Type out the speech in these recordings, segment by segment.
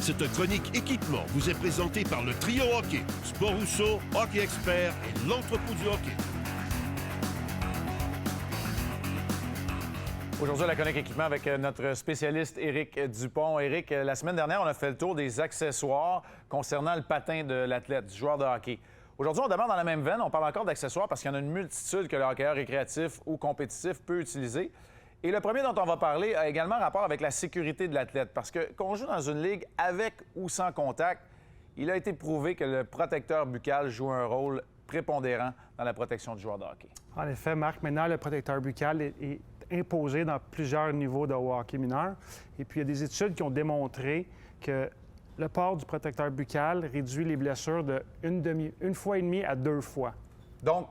Cette chronique équipement vous est présentée par le Trio Hockey, Sport Rousseau, Hockey Expert et l'entrepôt du hockey. Aujourd'hui, la chronique équipement avec notre spécialiste Éric Dupont. Éric, la semaine dernière, on a fait le tour des accessoires concernant le patin de l'athlète, du joueur de hockey. Aujourd'hui, on demeure dans la même veine. On parle encore d'accessoires parce qu'il y en a une multitude que le hockeyeur récréatif ou compétitif peut utiliser. Et le premier dont on va parler a également rapport avec la sécurité de l'athlète. Parce que qu'on joue dans une ligue avec ou sans contact, il a été prouvé que le protecteur buccal joue un rôle prépondérant dans la protection du joueur de hockey. En effet, Marc, maintenant, le protecteur buccal est imposé dans plusieurs niveaux de hockey mineur. Et puis, il y a des études qui ont démontré que le port du protecteur buccal réduit les blessures de une fois et demie à 2 fois. Donc,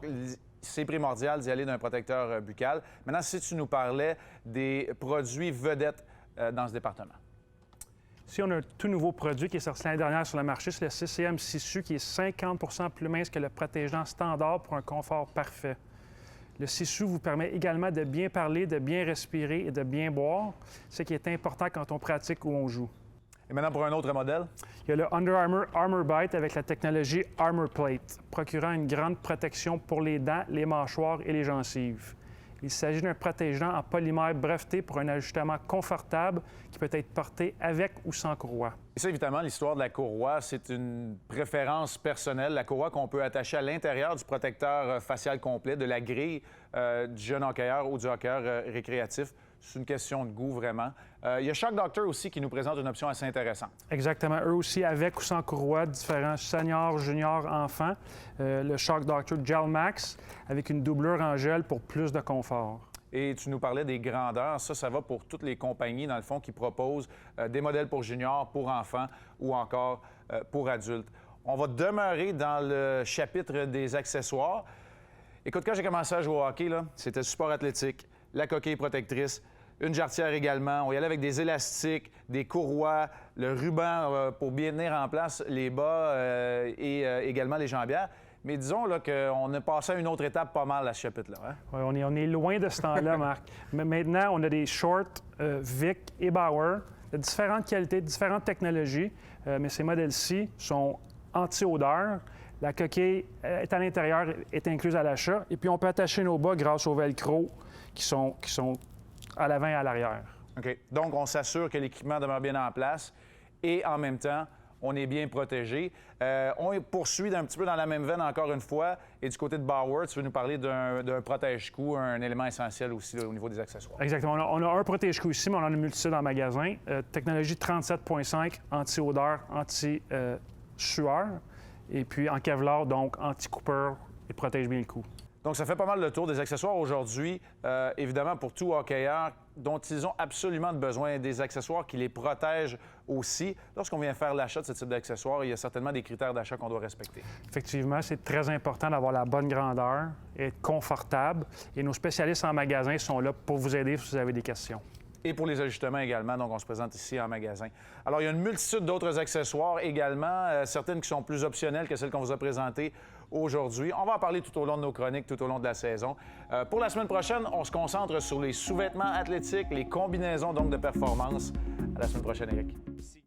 c'est primordial d'y aller d'un protecteur buccal. Maintenant, si tu nous parlais des produits vedettes dans ce département. Si on a un tout nouveau produit qui est sorti l'année dernière sur le marché, c'est le CCM Sisu qui est 50 plus mince que le protégeant standard pour un confort parfait. Le Sisu vous permet également de bien parler, de bien respirer et de bien boire, ce qui est important quand on pratique ou on joue. Et maintenant, pour un autre modèle? Il y a le Under Armour Armor Bite avec la technologie Armor Plate, procurant une grande protection pour les dents, les mâchoires et les gencives. Il s'agit d'un protégeant en polymère breveté pour un ajustement confortable qui peut être porté avec ou sans courroie. Et ça, évidemment, l'histoire de la courroie, c'est une préférence personnelle. La courroie qu'on peut attacher à l'intérieur du protecteur facial complet, de la grille du jeune hockeyeur ou du hockeyeur récréatif. C'est une question de goût, vraiment. Il y a Shock Doctor aussi qui nous présente une option assez intéressante. Exactement. Eux aussi, avec ou sans courroie, différents seniors, juniors, enfants. Le Shock Doctor Gel Max, avec une doublure en gel pour plus de confort. Et tu nous parlais des grandeurs. Ça va pour toutes les compagnies, dans le fond, qui proposent des modèles pour juniors, pour enfants ou encore pour adultes. On va demeurer dans le chapitre des accessoires. Écoute, quand j'ai commencé à jouer au hockey, c'était le support athlétique, la coquille protectrice, une jarretière également. On y allait avec des élastiques, des courroies, le ruban pour bien tenir en place les bas et également les jambières. Mais disons qu'on a passé à une autre étape pas mal à ce chapitre-là. Hein? Oui, on est loin de ce temps-là, Marc. Mais maintenant, on a des shorts Vic et Bauer de différentes qualités, de différentes technologies. Mais ces modèles-ci sont anti-odeur. La coquille est à l'intérieur, est incluse à l'achat. Et puis, on peut attacher nos bas grâce au velcro qui sont à l'avant et à l'arrière. OK. Donc, on s'assure que l'équipement demeure bien en place et en même temps, on est bien protégé. On poursuit un petit peu dans la même veine encore une fois. Et du côté de Bauer, tu veux nous parler d'un protège-cou, un élément essentiel aussi là, au niveau des accessoires. Exactement. On a un protège-cou ici, mais on en a une multitude en magasin. Technologie 37.5, anti-odeur, anti-sueur. Et puis en Kevlar, donc anti-coupeur et protège bien le cou. Donc, ça fait pas mal le tour des accessoires aujourd'hui. Évidemment, pour tout hockeyeur dont ils ont absolument besoin, des accessoires qui les protègent aussi. Lorsqu'on vient faire l'achat de ce type d'accessoires, il y a certainement des critères d'achat qu'on doit respecter. Effectivement, c'est très important d'avoir la bonne grandeur et être confortable. Et nos spécialistes en magasin sont là pour vous aider si vous avez des questions. Et pour les ajustements également, donc on se présente ici en magasin. Alors, il y a une multitude d'autres accessoires également, certaines qui sont plus optionnelles que celles qu'on vous a présentées aujourd'hui. On va en parler tout au long de nos chroniques, tout au long de la saison. Pour la semaine prochaine, on se concentre sur les sous-vêtements athlétiques, les combinaisons donc de performance. À la semaine prochaine, Éric.